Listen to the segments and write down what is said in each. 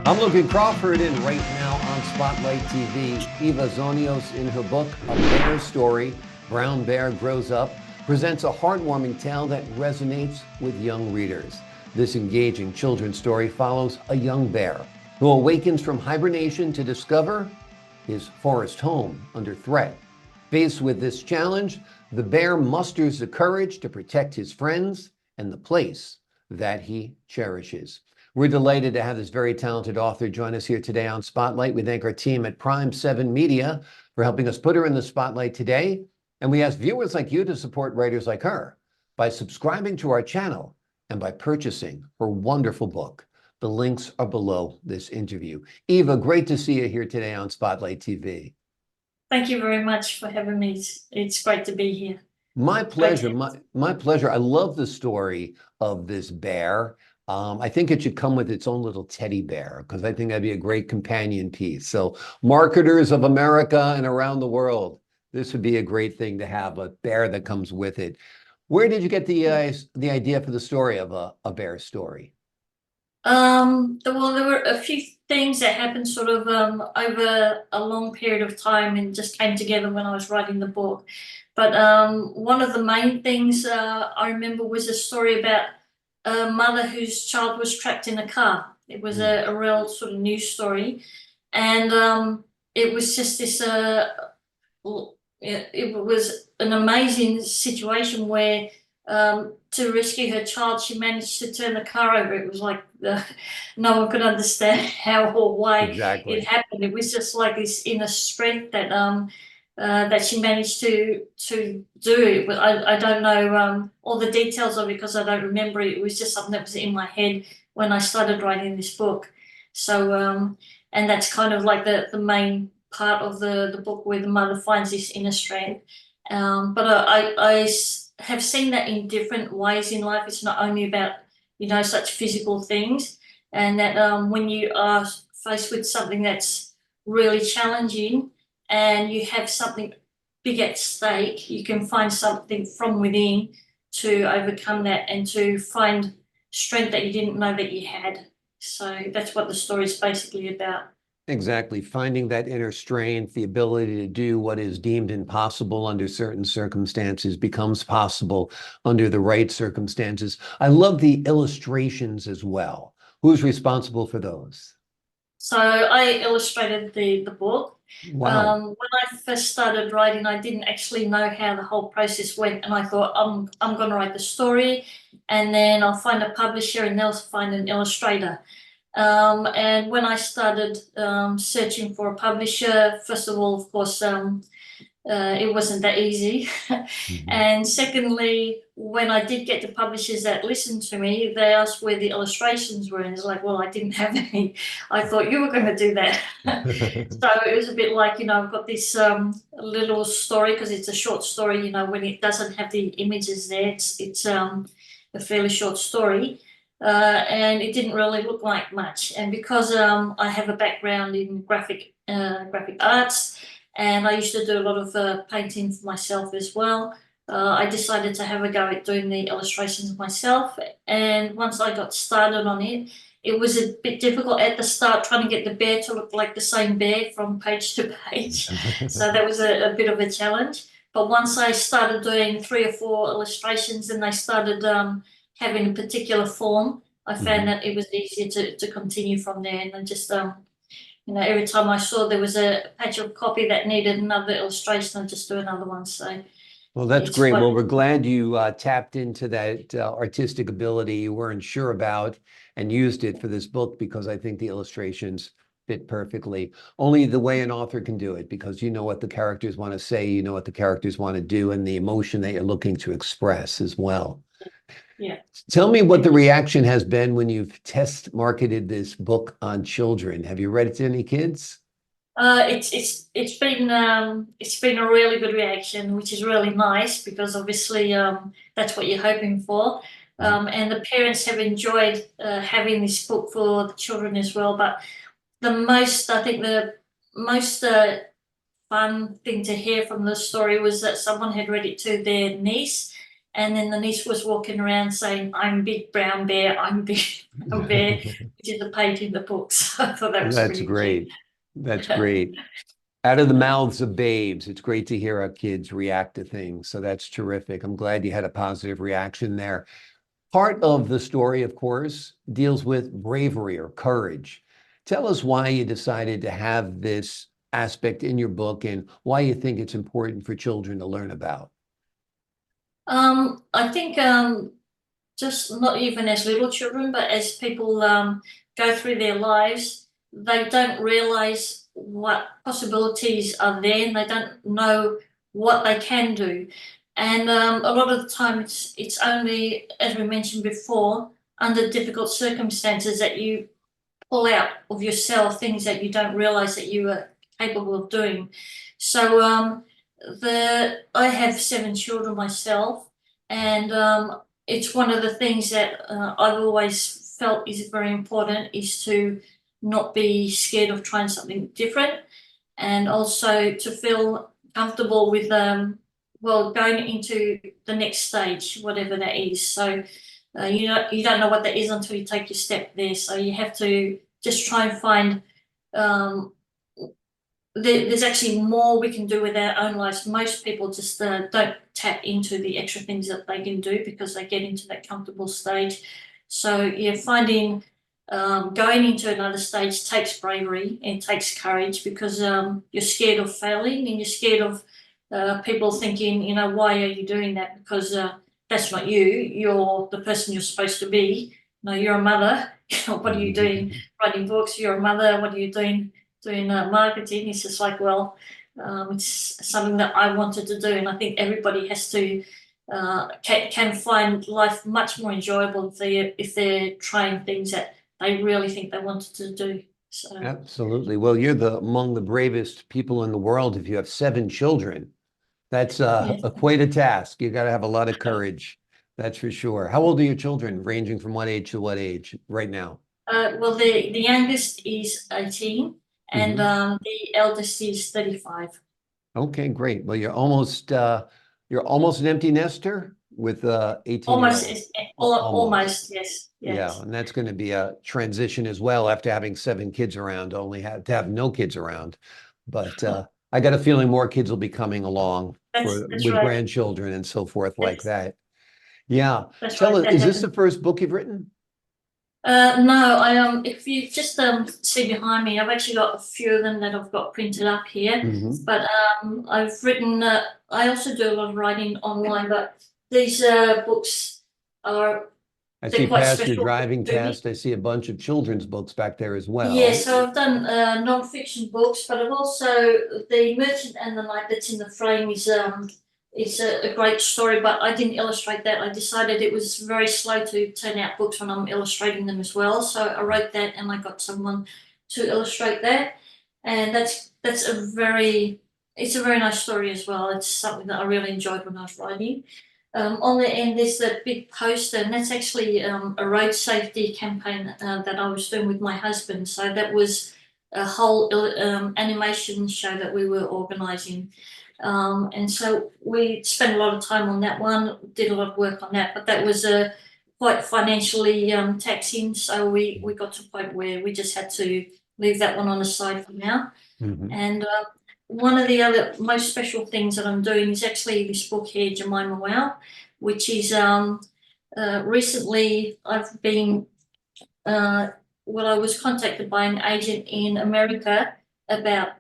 I'm Logan Crawford, and right now on Spotlight TV, Eva Zonnios, in her book, A Bear Story, Brown Bear Grows Up, presents a heartwarming tale that resonates with young readers. This engaging children's story follows a young bear who awakens from hibernation to discover his forest home under threat. Faced with this challenge, the bear musters the courage to protect his friends and the place that he cherishes. We're delighted to have this very talented author join us here today on Spotlight. We thank our team at Prime 7 Media for helping us put her in the spotlight today. And we ask viewers like you to support writers like her by subscribing to our channel and by purchasing her wonderful book. The links are below this interview. Eva, great to see you here today on Spotlight TV. Thank you very much for having me. It's great to be here. My Great pleasure. to My pleasure. I love the story of this bear. I think it should come with its own little teddy bear because I think that'd be a great companion piece. So, marketers of America and around the world, this would be a great thing to have a bear that comes with it. Where did you get the idea for the story of a bear story? there were a few things that happened sort of over a long period of time and just came together when I was writing the book. But one of the main things I remember was a story about a mother whose child was trapped in a car. It was a real sort of news story, and it was just this. It was an amazing situation where to rescue her child, she managed to turn the car over. It was like no one could understand how or why it Exactly. happened. It was just like this inner strength that she managed to do it. But I don't know all the details of it because I don't remember it. It was just something that was in my head when I started writing this book. So and that's kind of like the main part of the book where the mother finds this inner strength. But I have seen that in different ways in life. It's not only about, such physical things, and that when you are faced with something that's really challenging and you have something big at stake, you can find something from within to overcome that and to find strength that you didn't know that you had. So that's what the story is basically about. Exactly. Finding that inner strength, the ability to do what is deemed impossible under certain circumstances becomes possible under the right circumstances. I love the illustrations as well. Who's responsible for those? So I illustrated the book. Wow. When I first started writing, I didn't actually know how the whole process went, and I thought I'm going to write the story, and then I'll find a publisher, and they'll find an illustrator. And when I started searching for a publisher, first of all, of course, it wasn't that easy. Mhm. And secondly, when I did get the publishers that listened to me, they asked where the illustrations were. And it's like, well, I didn't have any. I thought you were going to do that. So it was a bit like, I've got this little story because it's a short story, when it doesn't have the images there, it's a fairly short story. And it didn't really look like much. And because I have a background in graphic arts, and I used to do a lot of painting for myself as well. I decided to have a go at doing the illustrations myself, and once I got started on it, it was a bit difficult at the start trying to get the bear to look like the same bear from page to page. So that was a bit of a challenge. But once I started doing 3 or 4 illustrations and they started having a particular form, I found Mhm. that it was easier to continue from there. And then just every time I saw there was a patch of copy that needed another illustration, I'd just do another one. So Well, that's it's great. quite, Well, we're glad you tapped into that artistic ability you weren't sure about and used it for this book because I think the illustrations fit perfectly. Only the way an author can do it because you know what the characters want to say, you know what the characters want to do, and the emotion that you're looking to express as well. yeah. Tell me what And the reaction has been when you've test marketed this book on children. Have you read it to any kids? it's been a really good reaction, which is really nice because obviously that's what you're hoping for. Mhm. And the parents have enjoyed having this book for the children as well. But I think the most fun thing to hear from the story was that someone had read it to their niece, And then the niece was walking around saying, "I'm big brown bear, I'm big brown bear," which is a page in the book. So I thought that was That's pretty cute. great. That's great. Out of the mouths of babes. It's great to hear our kids react to things. So that's terrific. I'm glad you had a positive reaction there. Part of the story, of course, deals with bravery or courage. Tell us why you decided to have this aspect in your book and why you think it's important for children to learn about. I think just not even as little children, but as people go through their lives, they don't realize what possibilities are there, and they don't know what they can do. And a lot of the time, it's only, as we mentioned before, under difficult circumstances that you pull out of yourself things that you don't realize that you are capable of doing. So I have 7 children myself, and it's one of the things that I've always felt is very important is to not be scared of trying something different, and also to feel comfortable with well, going into the next stage, whatever that is. So you don't know what that is until you take your step there. So you have to just try and find. Um, there's actually more we can do with our own lives. Most people just don't tap into the extra things that they can do because they get into that comfortable stage. So yeah, finding going into another stage takes bravery and takes courage because you're scared of failing and you're scared of people thinking, why are you doing that? Because that's not you. You're the person you're supposed to be. No, you're a mother. What are you doing? Writing books. You're a mother. What are you doing? Doing marketing. It's just like, well, it's something that I wanted to do, and I think everybody has to can find life much more enjoyable if they're trying things that they really think they wanted to do. So Absolutely. Well, you're among the bravest people in the world if you have 7 children. That's yeah. quite a task. You got to have a lot of courage. That's for sure. How old are your children, ranging from what age to what age right now? Well, the youngest is 18, and Hmm. the eldest is 35. Okay, great. Well, you're almost an empty nester with 18 year Almost, old. Almost. almost, yes, Yeah, yes. and that's going to be a transition as well after having 7 kids around, only have to have no kids around. But I got a feeling more kids will be coming along That's for that's with right. grandchildren and so forth like That's that. Yeah. that's Tell right. us, That is this the happened. first book you've written? No, if you just see behind me, I've actually got a few of them that I've got printed up here. Hmm. But I've written. I also do a lot of writing online, but these books are I see they're quite past your special driving to me. test. I see a bunch of children's books back there as Yeah, well. so I've done non-fiction books, but I've also the Merchant and the Knight that's in the frame is a great story, but I didn't illustrate that. I decided it was very slow to turn out books when I'm illustrating them as well. So I wrote that and I got someone to illustrate that. And that's a very nice story as well. It's something that I really enjoyed when I was writing. On the end, there's that big poster, and that's actually a road safety campaign that I was doing with my husband. So that was a whole animation show that we were organising. And so we spent a lot of time on that one, did a lot of work on that, but that was quite financially taxing. So we got to a point where we just had to leave that one on the side for now. Hmm. And one of the other most special things that I'm doing is actually this book here, Jemima Wow, which is recently I've been, well, I was contacted by an agent in America about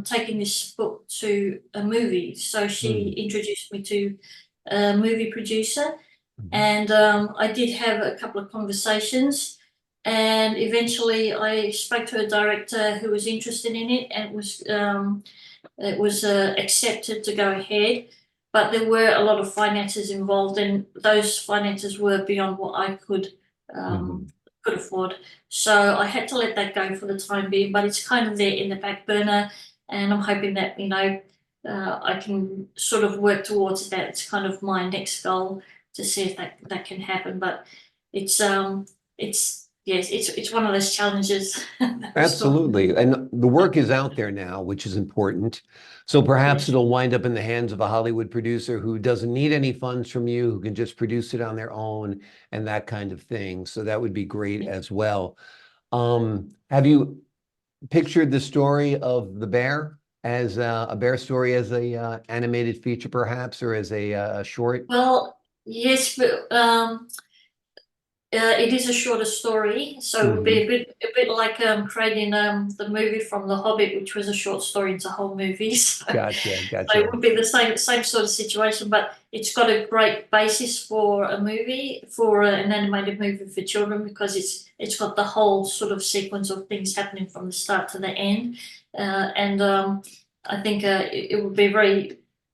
taking this book to a movie. So she introduced me to a movie producer, Hmm. and I did have a couple of conversations. And eventually, I spoke to a director who was interested in it, and it was accepted to go ahead. But there were a lot of finances involved, and those finances were beyond what I um, Hmm. could afford. So I had to let that go for the time being. But it's kind of there in the back burner, and I'm hoping that I can sort of work towards that. It's kind of my next goal to see if that can happen. But it's yes, it's one of those challenges. Absolutely. And the work is out there now, which is important. So perhaps Yes, it'll wind up in the hands of a Hollywood producer who doesn't need any funds from you, who can just produce it on their own and that kind of thing. So that would be great as well. Have you pictured the story of the bear as a bear story as a animated feature, perhaps, or as a short? well, yes, but it is a shorter story, so it would be Hmm. a bit like creating the movie from The Hobbit, which was a short story into a whole movie. Gotcha, So it gotcha. would be the same sort of situation, but it's got a great basis for a movie, for an animated movie for children, because it's got the whole sort of sequence of things happening from the start to the end, and I think it would be a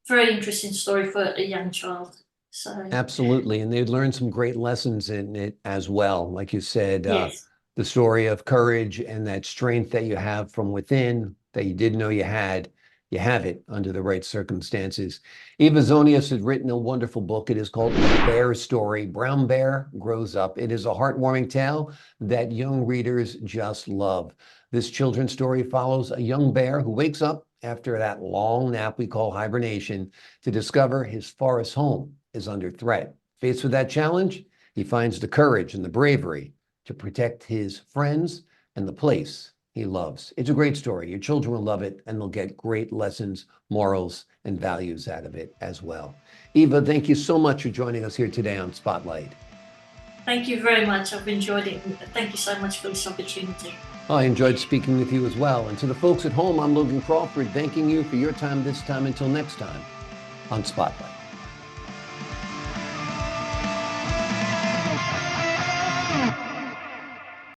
very interesting story for a young child. So Absolutely. And they'd learn some great lessons in it as well. Like you said, yes. the story of courage and that strength that you have from within that you didn't know you had, you have it under the right circumstances. Eva Zonnios has written a wonderful book. It is called A Bear Story. Brown Bear Grows Up. It is a heartwarming tale that young readers just love. This children's story follows a young bear who wakes up after that long nap we call hibernation to discover his forest home is under threat. Faced with that challenge, he finds the courage and the bravery to protect his friends and the place he loves. It's a great story. Your children will love it, and they'll get great lessons, morals, and values out of it as well. Eva, thank you so much for joining us here today on Spotlight. Thank you very much. I've enjoyed it. Thank you so much for this opportunity. I enjoyed speaking with you as well. And to the folks at home, I'm Logan Crawford, thanking you for your time this time. Until next time on Spotlight.